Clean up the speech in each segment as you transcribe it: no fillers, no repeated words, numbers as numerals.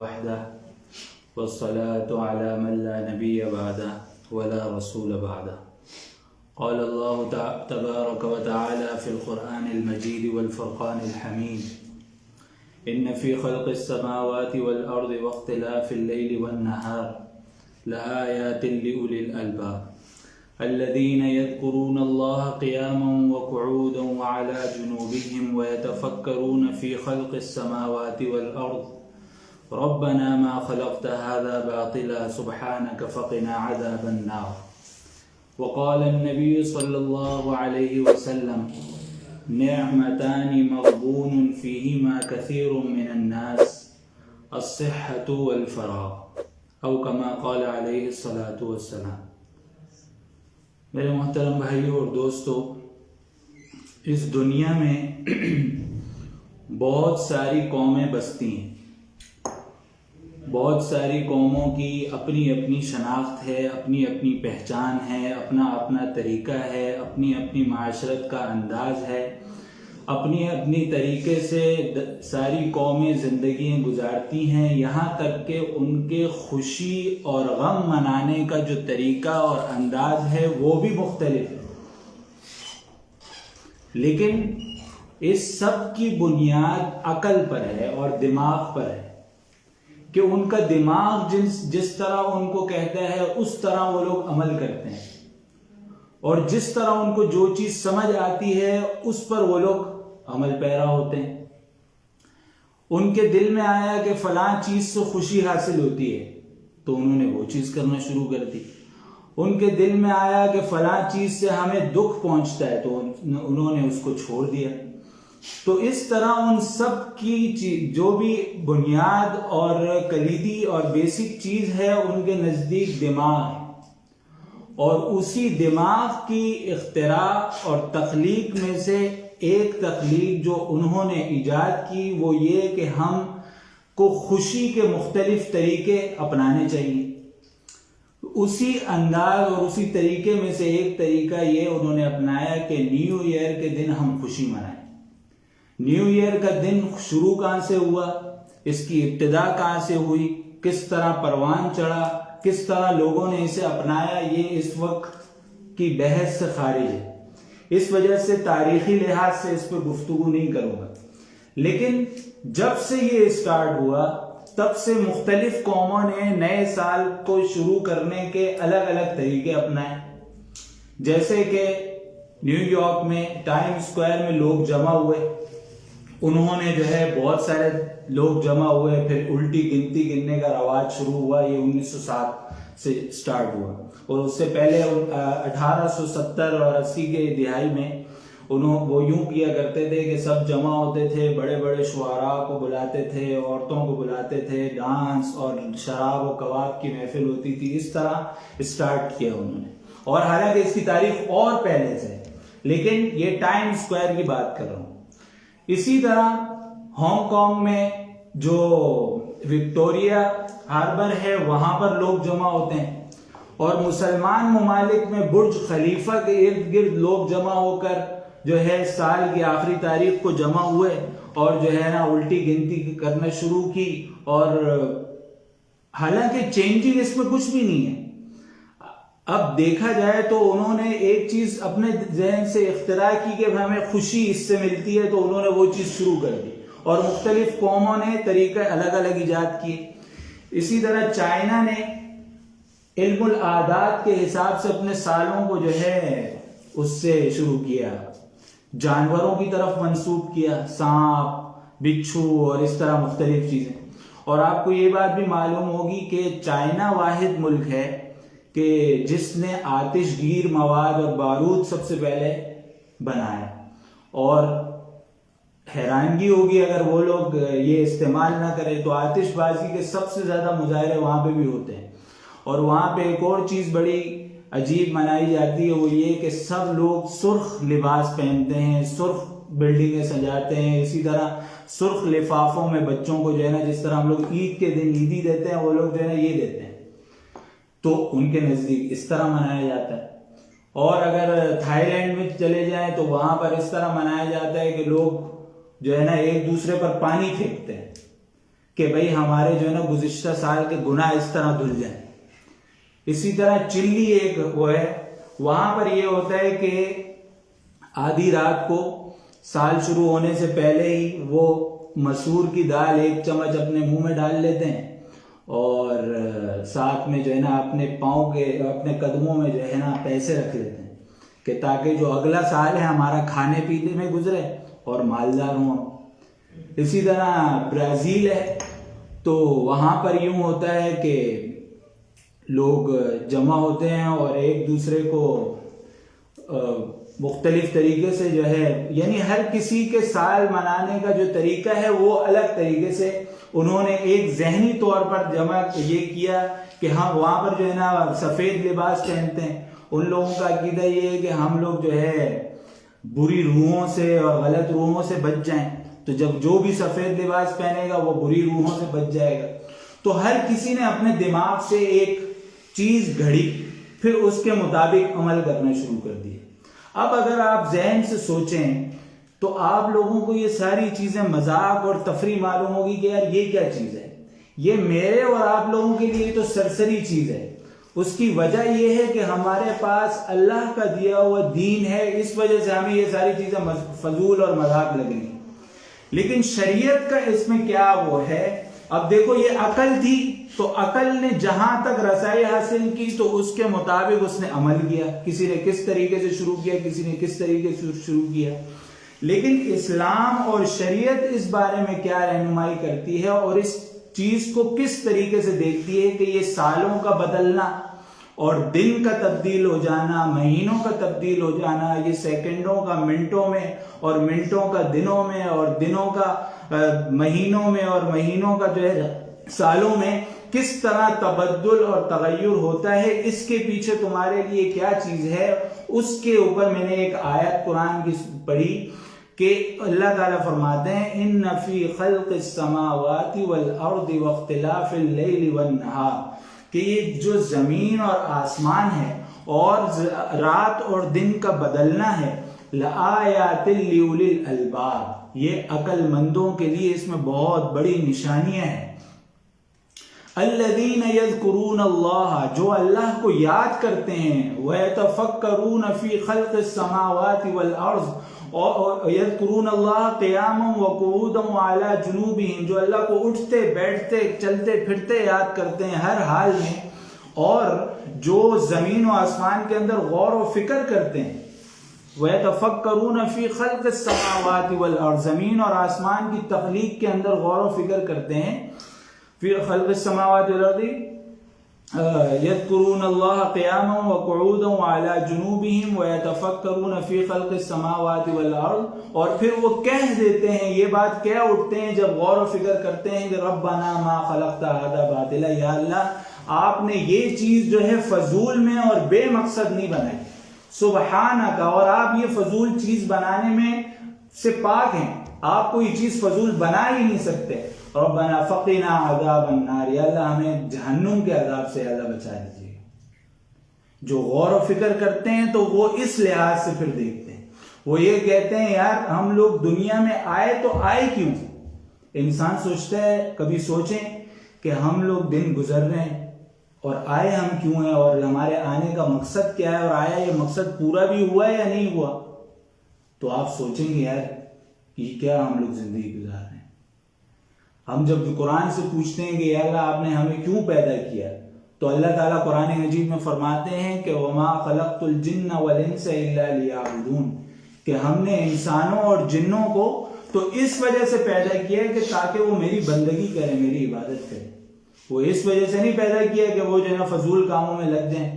वहदह वस्सलातु अला मन ला नबिय्य बअदह वला रसूल बअदह। क़ाल अल्लाहु तबारक व तआला फ़िल क़ुरआनिल मजीद वल फ़ुरक़ानिल हमीद इन्न फ़ी ख़ल्क़िस समावाति वल अर्दि वख्तिलाफ़िल लैलि वन नहार लआयातिन लिउलिल अलबाब अल्लज़ीना यज़्कुरूनल्लाहा क़ियामन व क़ुऊदन व अला जुनूबिहिम व यतफ़क्करून फ़ी ख़ल्क़िस समावाति वल अर्द रब्बना मा ख़लक़्त हाज़ा बातिला सुब्हानक फ़क़िना अज़ाबन नार। वक़ाल अन्नबी सल्लल्लाहु अलैहि वसल्लम निअमतानि मग़बूनुन फ़ीहिमा कसीरुम मिनन नास अस्सिह्हतु वल फ़राग़ औ कमा क़ाल अलैहि सलातु वस्सलाम। मेरे मोहतरम भाइयों और दोस्तों, इस दुनिया में बहुत सारी कौमें बसती हैं। बहुत सारी कौमों की अपनी अपनी शनाख्त है, अपनी अपनी पहचान है, अपना अपना तरीका है, अपनी अपनी माशरत का अंदाज है, अपनी अपनी तरीके से सारी कौमें ज़िंदगियाँ गुजारती हैं। यहाँ तक कि उनके खुशी और गम मनाने का जो तरीका और अंदाज है वो भी मुख्तलिफ है। लेकिन इस सब की बुनियाद अकल पर है और दिमाग पर है कि उनका दिमाग जिस तरह उनको कहता है उस तरह वो लोग अमल करते हैं, और जिस तरह उनको जो चीज समझ आती है उस पर वो लोग अमल पैरा होते हैं। उनके दिल में आया कि फलां चीज से खुशी हासिल होती है तो उन्होंने वो चीज करना शुरू कर दी। उनके दिल में आया कि फलां चीज से हमें दुख पहुंचता है तो उन्होंने उसको छोड़ दिया। तो इस तरह उन सब की जो भी बुनियाद और कलीदी और बेसिक चीज है उनके नजदीक दिमाग है, और उसी दिमाग की इख्तिरा और तख्लीक में से एक तख्लीक जो उन्होंने इजाद की वो ये कि हम को खुशी के मुख्तलिफ तरीके अपनाने चाहिए। उसी अंदाज और उसी तरीके में से एक तरीका ये उन्होंने अपनाया कि न्यू ईयर के दिन हम खुशी मनाएं। न्यू ईयर का दिन शुरू कहां से हुआ, इसकी इब्तिदा कहां से हुई, किस तरह परवान चढ़ा, किस तरह लोगों ने इसे अपनाया, ये इस वक्त की बहस से खारिज है। इस वजह से तारीखी लिहाज से इस पर गुफ्तगू नहीं करूंगा। लेकिन जब से ये स्टार्ट हुआ तब से मुख्तलिफ कौमों ने नए साल को शुरू करने के अलग अलग तरीके अपनाए। जैसे कि न्यूयॉर्क में टाइम स्क्वायर में लोग जमा हुए, उन्होंने जो है बहुत सारे लोग जमा हुए, फिर उल्टी गिनती गिनने का रवाज शुरू हुआ। ये 1907 से स्टार्ट हुआ, और उससे पहले 1870 और 80 के दिहाई में वो यूं किया करते थे कि सब जमा होते थे, बड़े बड़े शुआरा को बुलाते थे, औरतों को बुलाते थे, डांस और शराब और कबाब की महफिल होती थी। इस तरह स्टार्ट किया उन्होंने, और हालांकि इसकी तारीख और पहले से, लेकिन ये टाइम स्क्वायर की बात कर रहा हूं। इसी तरह हांगकांग में जो विक्टोरिया हार्बर है वहां पर लोग जमा होते हैं, और मुसलमान ममालिक में बुर्ज खलीफा के इर्द गिर्द लोग जमा होकर जो है साल की आखिरी तारीख को जमा हुए और जो है ना उल्टी गिनती करना शुरू की। और हालांकि चेंजिंग इसमें कुछ भी नहीं है। अब देखा जाए तो उन्होंने एक चीज अपने ज़हन से इख्तिरा की कि हमें खुशी इससे मिलती है, तो उन्होंने वो चीज शुरू कर दी, और मुख्तलिफ कौमों ने तरीके अलग अलग इजाद किए। इसी तरह चाइना ने इल्मुल आदात के हिसाब से अपने सालों को जो है उससे शुरू किया, जानवरों की तरफ मंसूब किया, सांप, बिच्छू और इस तरह मुख्तलिफ चीजें। और आपको ये बात भी मालूम होगी कि चाइना वाहिद मुल्क है कि जिसने आतिशगीर मवाद और बारूद सबसे पहले बनाया, और हैरानगी होगी अगर वो लोग ये इस्तेमाल ना करें तो आतिशबाजी के सबसे ज्यादा मुजाहरे वहां पे भी होते हैं। और वहां पे एक और चीज बड़ी अजीब मनाई जाती है, वो ये कि सब लोग सुर्ख लिबास पहनते हैं, सुर्ख बिल्डिंगें सजाते हैं, इसी तरह सुर्ख लिफाफों में बच्चों को जो है ना, जिस तरह हम लोग ईद के दिन ईदी देते हैं वो लोग जो है ना ये देते हैं, तो उनके नजदीक इस तरह मनाया जाता है। और अगर थाईलैंड में चले जाएं तो वहां पर इस तरह मनाया जाता है कि लोग जो है ना एक दूसरे पर पानी फेंकते हैं, कि भाई हमारे जो है ना गुज़िश्ता साल के गुनाह इस तरह धुल जाए। इसी तरह चिल्ली एक वो है, वहां पर ये होता है कि आधी रात को साल शुरू होने से पहले ही वो मसूर की दाल 1 चम्मच अपने मुंह में डाल लेते हैं और साथ में जो है ना अपने पाँव के अपने कदमों में जो है ना पैसे रख लेते हैं कि ताकि जो अगला साल है हमारा खाने पीने में गुजरे और मालदार हों। इसी तरह ब्राज़ील है तो वहाँ पर यूँ होता है कि लोग जमा होते हैं और एक दूसरे को मुख्तलिफ तरीके से जो है, यानी हर किसी के साल मनाने का जो तरीका है वो अलग तरीके से उन्होंने एक जहनी तौर पर जमा ये किया कि हाँ वहाँ पर जो है ना सफ़ेद लिबास पहनते हैं। उन लोगों का अकीदा ये है कि हम लोग जो है बुरी रूहों से और गलत रूहों से बच जाएं, तो जब जो भी सफ़ेद लिबास पहनेगा वो बुरी रूहों से बच जाएगा। तो हर किसी ने अपने दिमाग से एक चीज़ घड़ी, फिर उसके मुताबिक अमल करना शुरू कर दिया। अब अगर आप जहन से सोचें तो आप लोगों को ये सारी चीज़ें मजाक और तफरी मालूम होगी कि यार ये क्या चीज़ है, ये मेरे और आप लोगों के लिए तो सरसरी चीज़ है। उसकी वजह यह है कि हमारे पास अल्लाह का दिया हुआ दीन है, इस वजह से हमें ये सारी चीज़ें फजूल और मजाक लगेंगी। लेकिन शरीयत का इसमें क्या वो है, अब देखो ये अकल थी तो अकल ने जहां तक रसाई हासिल की तो उसके मुताबिक उसने अमल किया। किसी ने किस तरीके से शुरू किया, किसी ने किस तरीके से शुरू किया। लेकिन इस्लाम और शरीयत इस बारे में क्या रहनुमाई करती है और इस चीज को किस तरीके से देखती है कि ये सालों का बदलना और दिन का तब्दील हो जाना, महीनों का तब्दील हो जाना, ये सेकंडों का मिनटों में और मिनटों का दिनों में और दिनों का महीनों में और महीनों का जो है सालों में किस तरह तबद्दुल और तगय्युर होता है, इसके पीछे तुम्हारे लिए क्या चीज है, उसके ऊपर मैंने एक आयत कुरान की पढ़ी कि अल्लाह ताला फरमाते हैं इन्न फी खल्क़िस समावाति वल अर्दि वख्तिलाफिल लैलि वन नहार, कि ये जो जमीन और आसमान है और रात और दिन का बदलना है, लआयातिल लिउलिल अलबाब, ये अक्लमंदों के लिए इसमें बहुत बड़ी निशानियां हैं। अल्लज़ीन यज़कुरून अल्लाह, जो अल्लाह को याद करते हैं, व यतफक्करून फी खल्क़िस समावाति वल अर्ज़, और यज़कुरून अल्लाह क़ियामन व क़ुऊदन व अला जुनूबिहिम, जो अल्लाह को उठते बैठते चलते फिरते याद करते हैं हर हाल में, और जो ज़मीन व आसमान के अंदर गौर व फिक्र करते हैं। व यतफक्करून फी खल्क़िस समावाति वल अर्ज़, ज़मीन और आसमान की तख्लीक के अंदर गौर व फिक्र करते हैं। फिर खल्क़िस समावाति वल अर्ज़ यज़कुरून अल्लाह क़ियामन व क़ुऊदन व अला जुनूबिहिम व यतफक्करून फी खल्क़िस समावाति वल अर्ज़, और फिर वो कह देते हैं, ये बात कह उठते हैं जब गौर व फिक्र करते हैं कि रब्बना मा खलक़्ता हाज़ा बातिला, या अल्लाह आपने ये चीज जो है फजूल में और बेमकसद नहीं बनाई, सुबहानक, और आप ये फजूल चीज बनाने में से पाक हैं, आप कोई चीज फजूल बना ही नहीं सकते। रब्बना फ़क़िना अज़ाबन नार, या अल्लाह हमें जहन्नुम के अजाब से अल्लाह बचा दीजिए। जो गौर व फिक्र करते हैं तो वो इस लिहाज से फिर देखते हैं, वो ये कहते हैं यार हम लोग दुनिया में आए तो आए क्यों। इंसान सोचता है, कभी सोचें कि हम लोग दिन गुजर रहे हैं और आए हम क्यों हैं और हमारे आने का मकसद क्या है, और आया ये मकसद पूरा भी हुआ या नहीं हुआ। तो आप सोचेंगे यार कि क्या हम लोग जिंदगी गुजार रहे हैं। हम जब कुरान से पूछते हैं कि या अल्लाह आपने हमें क्यों पैदा किया, तो अल्लाह ताला कुरान मजीद में फरमाते हैं कि वमा खलक़तुल जिन्ना वल इंसा इल्ला लियअबुदून, कि हमने इंसानों और जिन्नों को तो इस वजह से पैदा किया कि ताकि वो मेरी बंदगी करें, मेरी इबादत करें। वो इस वजह से नहीं पैदा किया कि वो जो है ना फजूल कामों में लग जाएं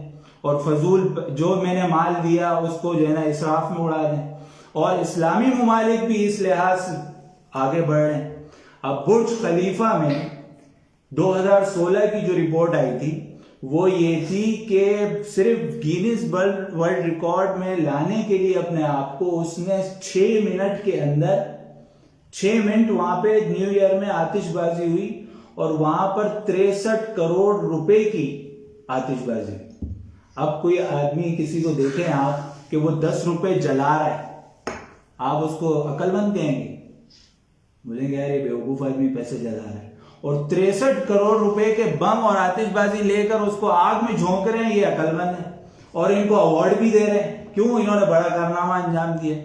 और फजूल जो मैंने माल दिया उसको जो है ना इसराफ में उड़ा दें। और इस्लामी ममालिक भी इस लिहाज से आगे बढ़ रहे हैं। अब बुर्ज खलीफा में 2016 की जो रिपोर्ट आई थी वो ये थी कि सिर्फ गिनीज वर्ल्ड रिकॉर्ड में लाने के लिए अपने आप को उसने 6 मिनट के अंदर 6 मिनट वहां पे न्यू ईयर में आतिशबाजी हुई और वहां पर 63 करोड़ रुपए की आतिशबाजी। अब कोई आदमी किसी को देखें आप कि वो 10 रुपए जला रहा है, आप उसको अक्लमंद कहेंगे? बोलेंगे यार ये बेवकूफ आदमी पैसे जला रहा है। और 63 करोड़ रुपए के बम और आतिशबाजी लेकर उसको आग में झोंक रहे हैं, ये अकलमंद है। और इनको अवार्ड भी दे रहे हैं, क्यों? इन्होंने बड़ा कारनामा अंजाम दिया।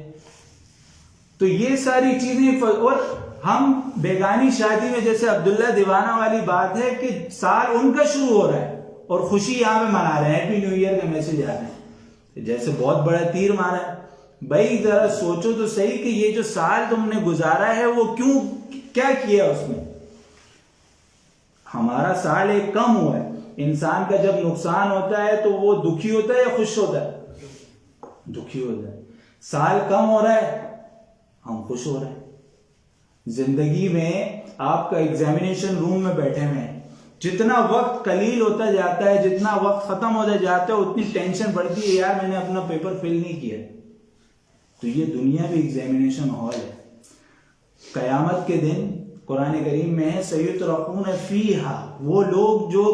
तो ये सारी चीजें, और हम बेगानी शादी में जैसे अब्दुल्ला दीवाना वाली बात है कि साल उनका शुरू हो रहा है और खुशी यहां पे मना रहे हैं, हैप्पी न्यू ईयर का मैसेज आ रहे हैं, जैसे बहुत बड़ा तीर मारा है। भाई जरा सोचो तो सही कि ये जो साल तुमने गुजारा है वो क्यों, क्या किया उसमें? हमारा साल एक कम हुआ है। इंसान का जब नुकसान होता है तो वो दुखी होता है या खुश होता है? दुखी होता है। साल कम हो रहा है, हम खुश हो रहे हैं। जिंदगी में आपका एग्जामिनेशन रूम में बैठे हुए हैं, जितना वक्त कलील होता जाता है, जितना वक्त खत्म होता जाता है, उतनी टेंशन बढ़ती है, यार मैंने अपना पेपर फिल नहीं किया। तो ये दुनिया भी एग्जामिनेशन हॉल है। कयामत के दिन कुरान करीम में है, सयुतरकून फीहा, वो लोग जो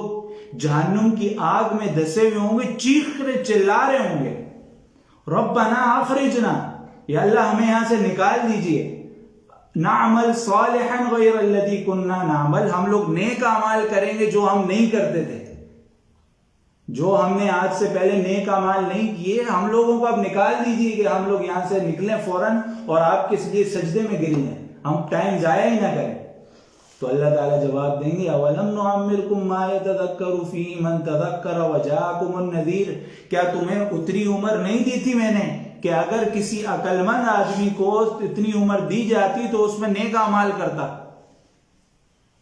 जहन्नुम की आग में धसे हुए होंगे, चीख कर चिल्ला रहे होंगे, रब्बना अखरिजना, या अल्लाह हमें यहां से निकाल दीजिए, नाअमल सालिहन गैर अल्लज़ी कुन्ना नाअमल, हम लोग नेक अमाल करेंगे जो हम नहीं करते थे, जो हमने आज से पहले नेक अमाल नहीं किए, हम लोगों को अब निकाल दीजिए कि हम लोग यहां से निकलें फौरन और आपके लिए सजदे में गिर जाएं, हम टाइम जाया ही ना करें। तो अल्लाह ताला जवाब देंगे, अवलम नुअम्मिरकुम मा यतज़क्करु फीहि मन तज़क्कर व जाअकुमुन नज़ीर, क्या तुम्हें उतनी उम्र नहीं दी थी मैंने कि अगर किसी अकलमंद आदमी को इतनी उम्र दी जाती तो उसमें नेक अमाल करता?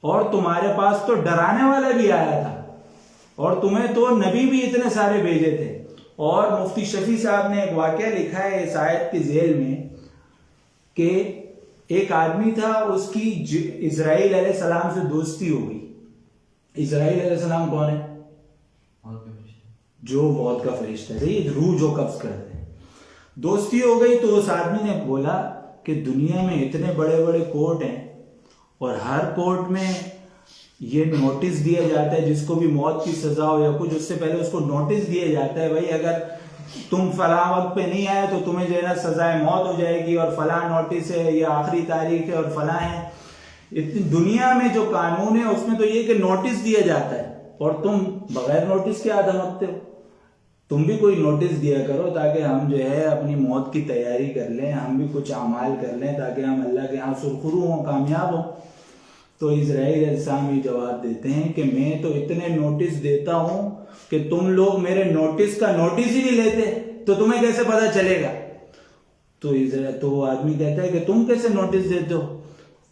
और तुम्हारे पास तो डराने वाला भी आया था, और तुम्हें तो नबी भी इतने सारे भेजे थे। और मुफ्ती शफी साहब ने एक वाकया लिखा है इस आयत की जेल में कि एक आदमी था, उसकी इजराइल अलैहिस्सलाम से दोस्ती हो गई। इजराइल अलैहिस्सलाम कौन है? जो मौत का फरिश्ता है, ये रूह जो कब्ज करते हैं। दोस्ती हो गई तो उस आदमी ने बोला कि दुनिया में इतने बड़े बड़े कोर्ट हैं और हर कोर्ट में ये नोटिस दिया जाता है, जिसको भी मौत की सजा हो या कुछ, उससे पहले उसको नोटिस दिया जाता है, भाई अगर तुम फला वक्त पे नहीं आए तो तुम्हें जो है ना सजाए मौत हो जाएगी, और फला नोटिस है, ये आखिरी तारीख है और फला है। इतनी दुनिया में जो कानून है उसमें तो ये कि नोटिस दिया जाता है, और तुम बगैर नोटिस के धमकते हो। तुम भी कोई नोटिस दिया करो ताकि हम जो है अपनी मौत की तैयारी कर लें, हम भी कुछ अमाल कर लें ताकि हम अल्लाह के यहाँ सुरखुरू हों, कामयाब हों। तो इजराइल अलैहिस्सलाम ये जवाब देते हैं कि मैं तो इतने नोटिस देता हूं कि तुम लोग मेरे नोटिस का नोटिस ही नहीं लेते, तो तुम्हें कैसे पता चलेगा? तो वो आदमी कहता है कि तुम कैसे नोटिस देते हो?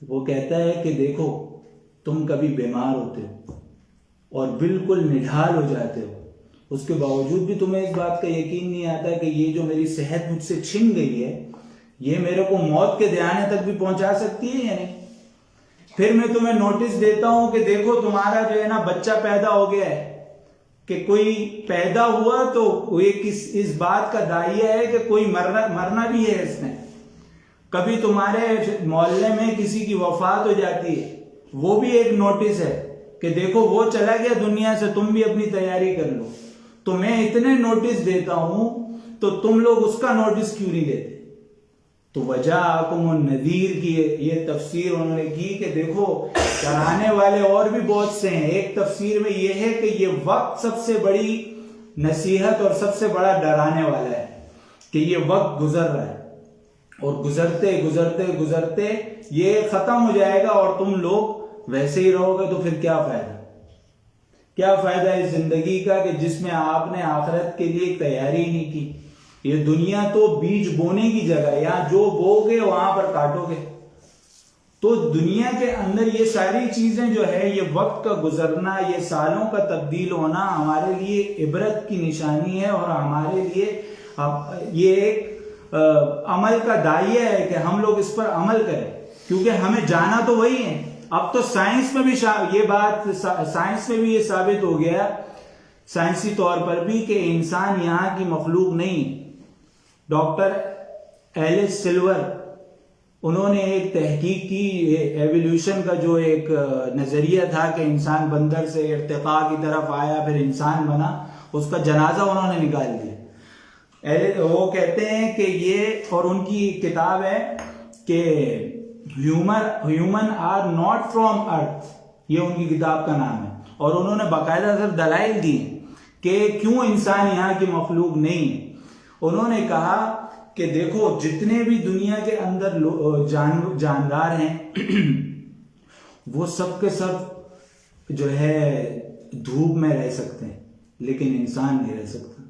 वो कहता है कि देखो, तुम कभी बीमार होते हो और बिल्कुल निढाल हो जाते हो, उसके बावजूद भी तुम्हें इस बात का यकीन नहीं आता कि ये जो मेरी सेहत मुझसे छिन गई है, ये मेरे को मौत के दयाने तक भी पहुंचा सकती है या नहीं? फिर मैं तुम्हें नोटिस देता हूं कि देखो तुम्हारा जो है ना बच्चा पैदा हो गया है, कि कोई पैदा हुआ तो ये इस बात का दायिया है कि कोई मरना भी है इसमें। कभी तुम्हारे मोहल्ले में किसी की वफात हो जाती है, वो भी एक नोटिस है कि देखो वो चला गया दुनिया से, तुम भी अपनी तैयारी कर लो। तो मैं इतने नोटिस देता हूं तो तुम लोग उसका नोटिस क्यों नहीं देते? तो वजाअकुमुन नज़ीर की ये तफसीर उन्होंने की कि देखो डराने वाले और भी बहुत से हैं। एक तफसीर में ये है कि ये वक्त सबसे बड़ी नसीहत और सबसे बड़ा डराने वाला है कि ये वक्त गुजर रहा है और गुजरते गुजरते गुजरते ये खत्म हो जाएगा और तुम लोग वैसे ही रहोगे, तो फिर क्या फायदा? क्या फायदा इस जिंदगी का कि जिसमें आपने आखिरत के लिए तैयारी नहीं की? ये दुनिया तो बीज बोने की जगह है, यहां जो बोगे वहां पर काटोगे। तो दुनिया के अंदर ये सारी चीजें जो है, ये वक्त का गुजरना, ये सालों का तब्दील होना हमारे लिए इबरत की निशानी है और हमारे लिए ये एक अमल का दायिया है कि हम लोग इस पर अमल करें, क्योंकि हमें जाना तो वही है। अब तो साइंस में भी ये बात, साइंस में भी ये साबित हो गया, साइंसी तौर पर भी, कि इंसान यहाँ की मखलूक नहीं। डॉक्टर एलिस सिल्वर, उन्होंने एक तहकीक की, एवोल्यूशन का जो एक नजरिया था कि इंसान बंदर से इर्तिका की तरफ आया फिर इंसान बना, उसका जनाजा उन्होंने निकाल दिया। वो कहते हैं कि ये, और उनकी किताब है कि ह्यूमन आर नॉट फ्रॉम अर्थ, ये उनकी किताब का नाम है। और उन्होंने बाकायदा सर दलाइल दिए कि क्यों इंसान यहाँ की मखलूक नहीं है। उन्होंने कहा कि देखो जितने भी दुनिया के अंदर जानदार हैं वो सब के सब जो है धूप में रह सकते हैं, लेकिन इंसान नहीं रह सकता।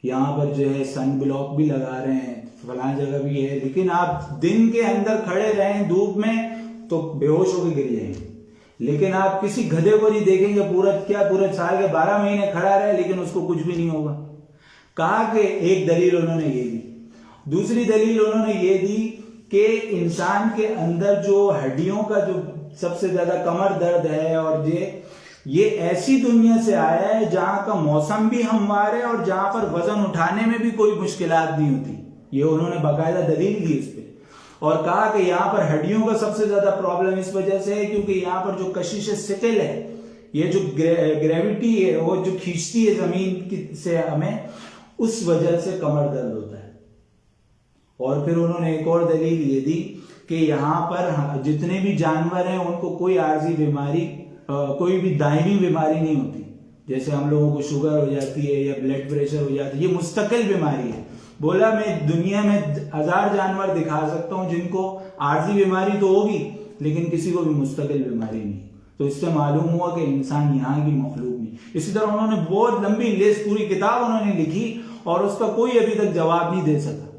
यहाँ पर जो है सन ब्लॉक भी लगा रहे हैं, फलां जगह भी है, लेकिन आप दिन के अंदर खड़े रहें धूप में तो बेहोश होकर गिर जाएंगे। लेकिन आप किसी गधे को नहीं देखेंगे पूरे साल के 12 महीने खड़ा रहे, लेकिन उसको कुछ भी नहीं होगा। कहा कि एक दलील उन्होंने ये दी। दूसरी दलील उन्होंने ये दी कि इंसान के अंदर जो हड्डियों का जो सबसे ज्यादा कमर दर्द है, और ये ऐसी दुनिया से आया है जहां का मौसम भी हमवार है और जहां पर वजन उठाने में भी कोई मुश्किलात नहीं होती। ये उन्होंने बाकायदा दलील दी इस पे, और कहा कि यहाँ पर हड्डियों का सबसे ज्यादा प्रॉब्लम इस वजह से है क्योंकि यहाँ पर जो कशिश सिकल है, ये जो ग्रेविटी है वो जो खींचती है जमीन से हमें, उस वजह से कमर दर्द होता है। और फिर उन्होंने एक और दलील ये दी कि यहाँ पर जितने भी जानवर हैं उनको कोई आर्जी बीमारी, कोई भी दायमी बीमारी नहीं होती। जैसे हम लोगों को शुगर हो जाती है या ब्लड प्रेशर हो जाती है, ये मुस्तकिल बीमारी है। बोला मैं दुनिया में 1000 जानवर दिखा सकता हूं जिनको आर्जी बीमारी तो होगी, लेकिन किसी को भी मुस्तकिल बीमारी नहीं। तो इससे मालूम हुआ कि इंसान यहाँ की मखलूक नहीं। इसी तरह उन्होंने बहुत लंबी लिस्ट, पूरी किताब उन्होंने लिखी और उसका कोई अभी तक जवाब नहीं दे सका।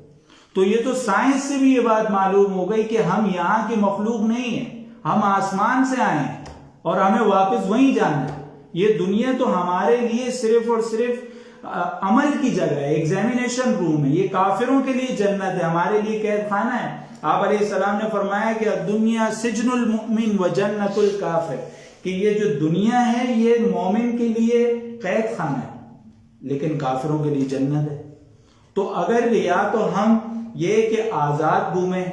तो ये तो साइंस से भी ये बात मालूम हो गई कि हम यहाँ के मखलूक नहीं है, हम आसमान से आए हैं और हमें वापस वहीं जाना है। ये दुनिया तो हमारे लिए सिर्फ और सिर्फ अमल की जगह है, एग्जामिनेशन रूम है। ये काफिरों के लिए जन्नत है, हमारे लिए कैद खाना है। आप अलैहिस्सलाम ने फरमाया कि दुनिया सिजनुल मुमिन व जन्नतुल काफिर, कि ये जो दुनिया है ये मोमिन के लिए कैद खाना है, लेकिन काफिरों के लिए जन्नत है। तो अगर या तो हम ये कि आजाद घूमे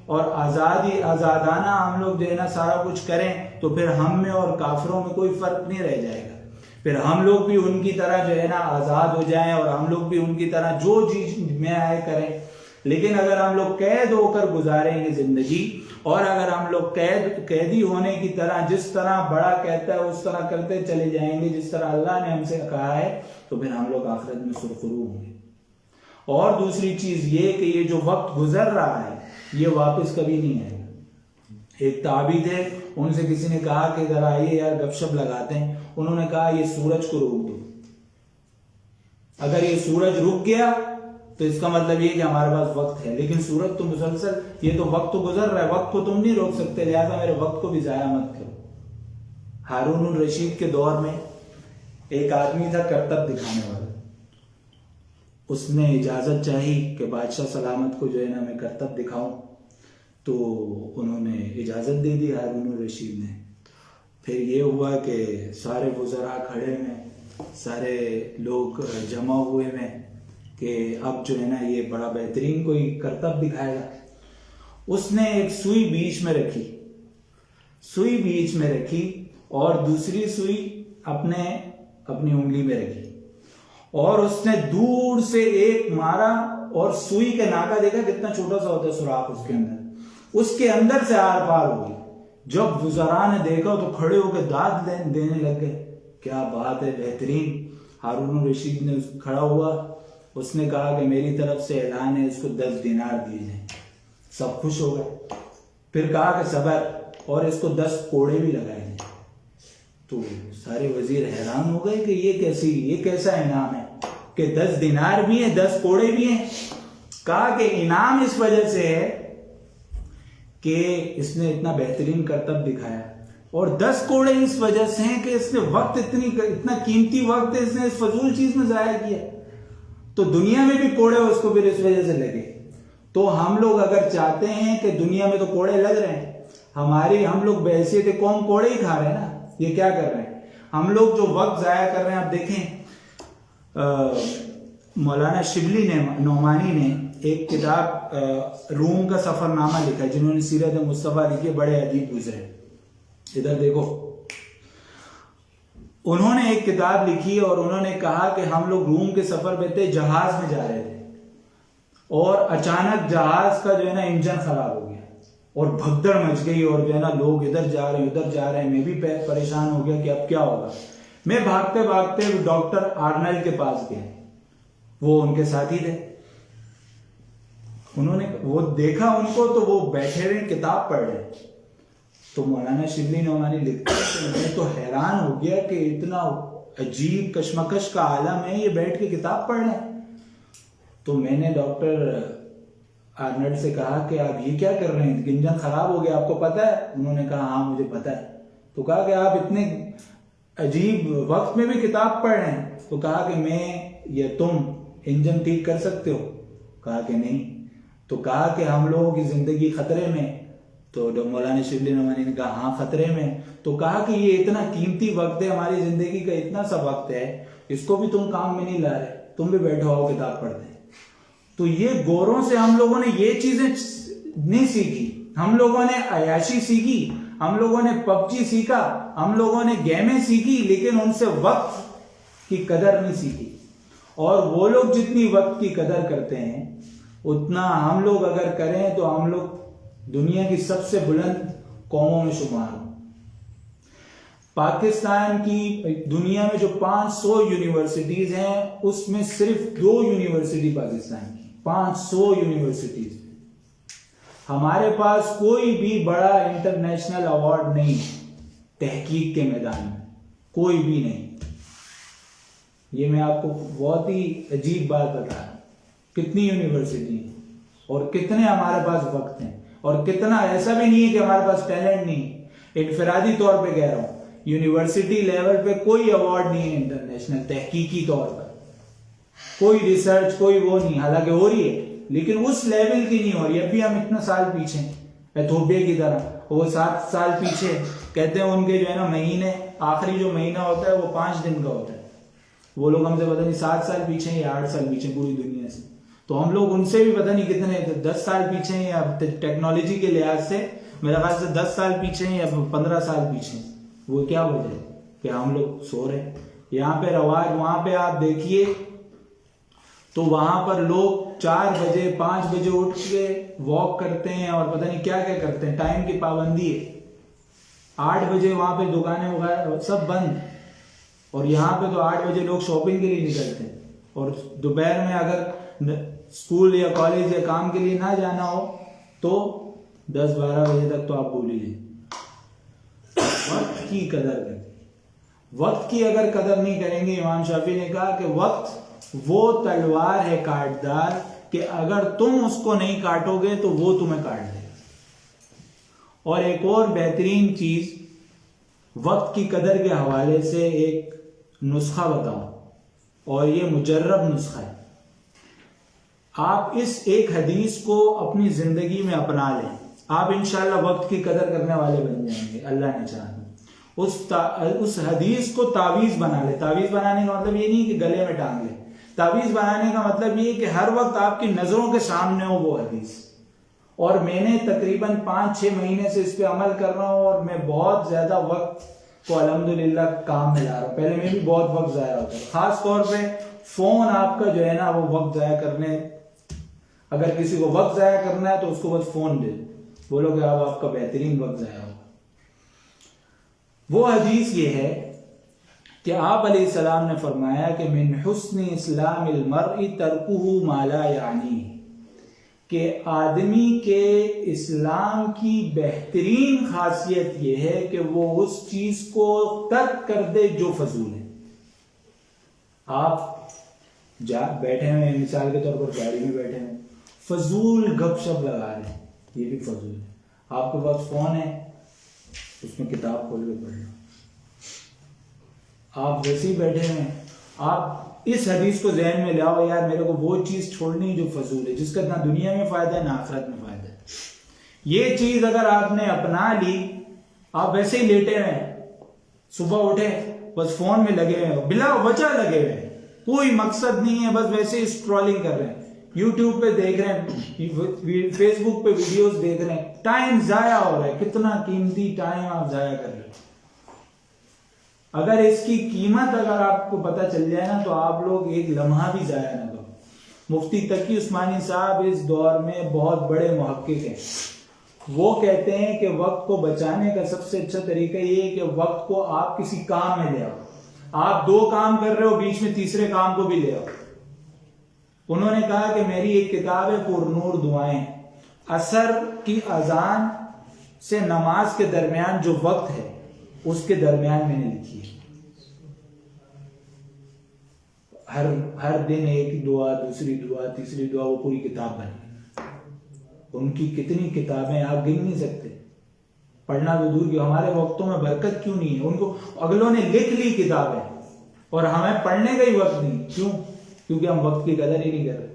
और आजादाना हम लोग जो है ना सारा कुछ करें, तो फिर हम में और काफिरों में कोई फर्क नहीं रह जाएगा। फिर हम लोग भी उनकी तरह जो है ना आजाद हो जाएं और हम लोग भी उनकी तरह जो चीज में आए करें। लेकिन अगर हम लोग कैद होकर गुजारेंगे जिंदगी, और अगर हम लोग कैदी होने की तरह, जिस तरह बड़ा कहता है उस तरह करते चले जाएंगे जिस तरह अल्लाह ने हमसे कहा है, तो फिर हम लोग आखिरत में सुरखरू होंगे। और दूसरी चीज ये कि ये जो वक्त गुजर रहा है ये वापस कभी नहीं आएगा। एक ताबी थे, उनसे किसी ने कहा कि जरा आइए यार गपशप लगाते हैं। उन्होंने कहा ये सूरज को रोक दो, अगर ये सूरज रुक गया तो इसका मतलब ये कि हमारे पास वक्त है, लेकिन सूरज तो मुसलसल, ये तो वक्त तो गुजर रहा है, वक्त को तुम नहीं रोक सकते, लिहाजा मेरे वक्त को भी जाया मत करो। हारून रशीद के दौर में एक आदमी था करतब दिखाने वाला, उसने इजाजत चाही कि बादशाह सलामत को जो है ना मैं करतब दिखाऊं, तो उन्होंने इजाजत दे दी हारून रशीद ने। फिर ये हुआ कि सारे वज़रा खड़े में, सारे लोग जमा हुए में कि अब जो है ना ये बड़ा बेहतरीन कोई करतब दिखाएगा। उसने एक सुई बीच में रखी और दूसरी सुई अपनी उंगली में रखी, और उसने दूर से एक मारा और सुई के नाका देखा कितना छोटा सा होता है सुराख उसके अंदर से आर पार हो गई। जब वज़रा ने देखा तो खड़े होकर दाद देने लग गए, क्या बात है, बेहतरीन। हारून रशीद ने खड़ा हुआ, उसने कहा कि मेरी तरफ से ऐलान है, इसको 10 दिनार दिए जाएं। सब खुश हो गए। फिर कहा कि सबर, और इसको 10 कोड़े भी लगाए जाएं। तो सारे वजीर हैरान हो गए कि ये कैसा इनाम है कि 10 दिनार भी है, 10 कोड़े भी हैं। कहा कि इनाम इस वजह से है कि इसने इतना बेहतरीन करतब दिखाया, और 10 कोड़े इस वजह से हैं कि इसने वक्त इतना कीमती वक्त है इसने इस फजूल चीज में जाया किया। तो दुनिया में भी कोड़े उसको फिर इस वजह से लगे। तो हम लोग अगर चाहते हैं कि दुनिया में तो कोड़े लग रहे हैं, हम लोग बैसियत कौम कोड़े ही खा रहे हैं ना। ये क्या कर रहे हैं हम लोग, जो वक्त जाया कर रहे हैं। आप देखें मौलाना शिबली ने, नौमानी ने एक किताब रूम का सफरनामा लिखा है, जिन्होंने सीरत मुस्तफा लिखी है, बड़े अजीब गुजरे। इधर देखो, उन्होंने एक किताब लिखी और उन्होंने कहा कि हम लोग रूम के सफर पे थे, जहाज में जा रहे थे और अचानक जहाज का जो है ना इंजन खराब हो गया। और भगदड़ मच गई, और जो है ना लोग इधर जा रहे हैं उधर जा रहे हैं। मैं भी परेशान हो गया कि अब क्या होगा। मैं भागते भागते डॉक्टर आर्नल्ड के पास गया, वो उनके साथी थे। उन्होंने वो देखा उनको तो वो बैठे हुए किताब पढ़ रहे। तो मौलाना शिबली नोमानी लिखते हैं तो मैं तो हैरान हो गया कि इतना अजीब कशमकश का आलम है, ये बैठ के किताब पढ़ रहे हैं। तो मैंने डॉक्टर आर्नल्ड से कहा कि आप ये क्या कर रहे हैं, इंजन खराब हो गया, आपको पता है? उन्होंने कहा हाँ मुझे पता है। तो कहा कि आप इतने अजीब वक्त में भी किताब पढ़ रहे हैं? तो कहा कि मैं या तुम इंजन ठीक कर सकते हो? कहा कि नहीं। तो कहा कि हम लोगों की जिंदगी खतरे में? तो मौलाना शिबली नोमानी ने कहा हाँ खतरे में। तो कहा कि ये इतना कीमती वक्त है, हमारी जिंदगी का इतना सा वक्त है, इसको भी तुम काम में नहीं ला रहे, तुम भी बैठो आओ किताब पढ़ते हैं। तो ये गोरों से हम लोगों ने ये चीजें नहीं सीखी, हम लोगों ने अयाशी सीखी, हम लोगों ने पबजी सीखा, हम लोगों ने गेमें सीखी, लेकिन उनसे वक्त की कदर नहीं सीखी। और वो लोग जितनी वक्त की कदर करते हैं उतना हम लोग अगर करें तो हम लोग दुनिया की सबसे बुलंद कौमों में शुमार हो। पाकिस्तान की दुनिया में जो 500 यूनिवर्सिटीज हैं उसमें सिर्फ 2 यूनिवर्सिटी पाकिस्तान की, 500 यूनिवर्सिटीज। हमारे पास कोई भी बड़ा इंटरनेशनल अवार्ड नहीं तहकीक के मैदान में, कोई भी नहीं। ये मैं आपको बहुत ही अजीब बात बता रहा हूं। कितनी यूनिवर्सिटी है और कितने हमारे पास वक्त हैं, और कितना ऐसा भी नहीं है कि हमारे पास टैलेंट नहीं। इनफरादी तौर पे कह रहा हूं, यूनिवर्सिटी लेवल पे कोई अवार्ड नहीं है इंटरनेशनल तहकीकी तौर पर, कोई रिसर्च कोई वो नहीं, हालांकि हो रही है लेकिन उस लेवल की नहीं हो रही। अभी हम इतना साल पीछे एथोपिया की तरह, वो 7 साल पीछे। कहते हैं उनके जो है ना महीने, आखिरी जो महीना होता है वो 5 दिन का होता है। वो लोग हमसे पता नहीं 7 साल पीछे या 8 साल पीछे पूरी दुनिया से। तो हम लोग उनसे भी पता नहीं कितने 10 साल पीछे हैं, या टेक्नोलॉजी के लिहाज से मेरा ख्याल से 10 साल पीछे हैं या 15 साल पीछे। वो क्या वजह है कि हम लोग सो रहे हैं। यहाँ पे रवाज, वहां पे आप देखिए तो वहां पर लोग 4 बजे 5 बजे उठ के वॉक करते हैं और पता नहीं क्या क्या करते हैं, टाइम की पाबंदी है। 8 बजे वहां पे दुकानें वगैरह सब बंद, और यहाँ पे तो 8 बजे लोग शॉपिंग के लिए निकलते हैं। और दोपहर में अगर स्कूल या कॉलेज या काम के लिए ना जाना हो तो 10-12 बजे तक तो आप भूल लीजिए। वक्त की कदर करें, वक्त की अगर कदर नहीं करेंगे, इमाम शाफी ने कहा कि वक्त वो तलवार है काटदार कि अगर तुम उसको नहीं काटोगे तो वो तुम्हें काट देगा। और एक और बेहतरीन चीज वक्त की कदर के हवाले से एक नुस्खा बताऊं, और ये मुजर्रब नुस्खा है। आप इस एक हदीस को अपनी जिंदगी में अपना लें, आप इंशाल्लाह वक्त की कदर करने वाले बन जाएंगे, अल्लाह ने चाहा। उस हदीस को तावीज बना ले। तावीज बनाने का मतलब ये नहीं कि गले में टांग ले, तावीज बनाने का मतलब ये कि हर वक्त आपकी नजरों के सामने हो वो हदीस। और मैंने तकरीबन 5-6 महीने से इस पे अमल कर रहा हूं, और मैं बहुत ज्यादा वक्त को अल्हम्दुलिल्लाह काम में ला रहा हूं। पहले में भी बहुत वक्त जाया होता है, खास तौर पे फोन आपका जो है ना वो वक्त जाया करने, अगर किसी को वक्त जाया करना है तो उसको बस फोन दे, बोलो कि अब आपका बेहतरीन वक्त जाया होगा। वो हदीस ये है कि आप अलैहिस्सलाम ने फरमाया कि मिन हुस्न इस्लामिल मर्इ तरकुहु मा ला यानी, कि आदमी के इस्लाम की बेहतरीन खासियत यह है कि वो उस चीज को तर्क कर दे जो फजूल है। आप बैठे हुए, मिसाल के तौर पर गाड़ी में बैठे हैं, फजूल गपशप लगा रहे हैं, ये भी फजूल है। आपके पास फोन है, उसमें किताब खोल के पढ़ लो। आप वैसे ही बैठे हैं, आप इस हदीस को ज़हन में लाओ, यार मेरे को वो चीज छोड़नी जो फजूल है, जिसका ना दुनिया में फायदा है ना आखिरत में फायदा है। ये चीज अगर आपने अपना ली, आप वैसे ही लेटे हैं, सुबह उठे बस फोन में लगे हुए हो, बिला वजह लगे हुए हैं, कोई मकसद नहीं है, बस वैसे ही स्क्रॉलिंग कर रहे हैं, यूट्यूब पे देख रहे हैं, फेसबुक पे वीडियोस देख रहे हैं, टाइम जाया हो रहा है। कितना कीमती टाइम आप जाया कर रहे हो। अगर इसकी कीमत अगर आपको पता चल जाए ना, तो आप लोग एक लम्हा भी जाया ना करो। मुफ्ती तकी उस्मानी साहब इस दौर में बहुत बड़े मुहक्किक हैं, वो कहते हैं कि वक्त को बचाने का सबसे अच्छा तरीका ये है कि वक्त को आप किसी काम में ले आओ। आप 2 काम कर रहे हो, बीच में तीसरे काम को भी ले आओ। उन्होंने कहा कि मेरी एक किताब है पुरनूर दुआएं, असर की अजान से नमाज के दरमियान जो वक्त है उसके दरमियान मैंने लिखी है। हर दिन एक दुआ, दूसरी दुआ, तीसरी दुआ, वो पूरी किताब बनी। उनकी कितनी किताबें आप गिन नहीं सकते। पढ़ना तो दूर की, हमारे वक्तों में बरकत क्यों नहीं है? उनको अगलों ने लिख ली किताबें और हमें पढ़ने का ही वक्त नहीं। क्यों? क्योंकि हम वक्त की कदर ही नहीं कर रहे।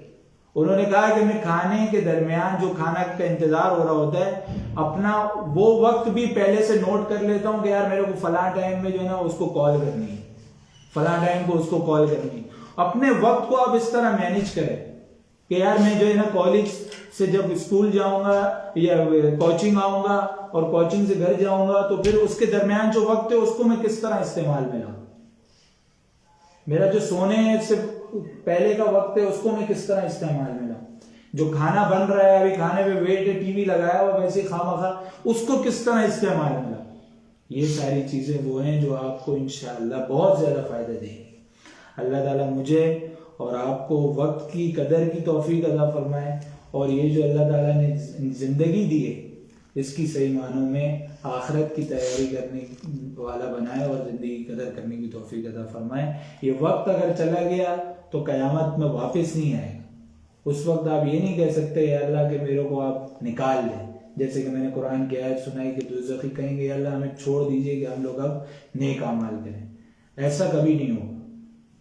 उन्होंने कहा कि मैं खाने के दरमियान जो खाना का इंतजार हो रहा होता है, अपना वो वक्त भी पहले से नोट कर लेता हूं कि यार मेरे को फलां टाइम में जो है ना उसको कॉल करनी है, फलां टाइम को उसको कॉल करनी है। अपने वक्त को आप इस तरह मैनेज करें कि यार मैं जो है ना कॉलेज से जब स्कूल जाऊंगा या कोचिंग आऊंगा और कोचिंग से घर जाऊंगा तो फिर उसके दरमियान जो वक्त है उसको मैं किस तरह इस्तेमाल में लाऊं। मेरा जो सोने से पहले का वक्त है उसको मैं किस तरह इस्तेमाल में लाऊं। जो खाना बन रहा है, अभी खाने पे वेट है, टीवी लगाया हुआ वैसे खामखा, उसको किस तरह इस्तेमाल में लाऊं। ये सारी चीजें वो हैं जो आपको इंशाअल्लाह बहुत ज्यादा फायदा देंगी। अल्लाह ताला मुझे और आपको वक्त की कदर की तौफीक अता फरमाए और ये जो अल्लाह ताला ने जिंदगी दी है इसकी सही मानों में आखिरत की तैयारी करने वाला बनाए और जिंदगी की कदर करने की तौफीक अता फरमाए। ये वक्त अगर चला गया तो कयामत में वापस नहीं आएगा। उस वक्त आप ये नहीं कह सकते या अल्लाह के मेरे को आप निकाल लें, जैसे कि मैंने कुरान की आयत सुनाई कि दोज़खी कहेंगे अल्लाह हमें छोड़ दीजिए कि हम लोग अब नेक अमाल करें। ऐसा कभी नहीं होगा।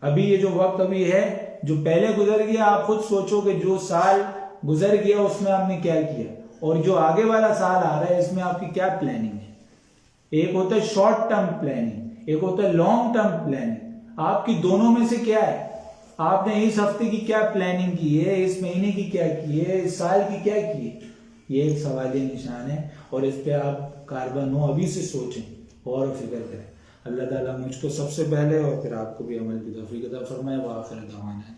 अभी ये जो वक्त अभी है जो पहले गुजर गया, आप खुद सोचो कि जो साल गुजर गया उसमें आपने क्या किया और जो आगे वाला साल आ रहा है इसमें आपकी क्या प्लानिंग है। एक होता है शॉर्ट टर्म प्लानिंग, एक होता है लॉन्ग टर्म प्लानिंग। आपकी दोनों में से क्या है? आपने इस हफ्ते की क्या प्लानिंग की है, इस महीने की क्या की है, इस साल की क्या की है? ये एक सवालिया निशान है और इस पे आप कारबान हो अभी से सोचें और फिक्र करें। अल्लाह ताला मुझको सबसे पहले और फिर आपको भी अमल की तौफीक अता फरमाए। व आखिर दवाना।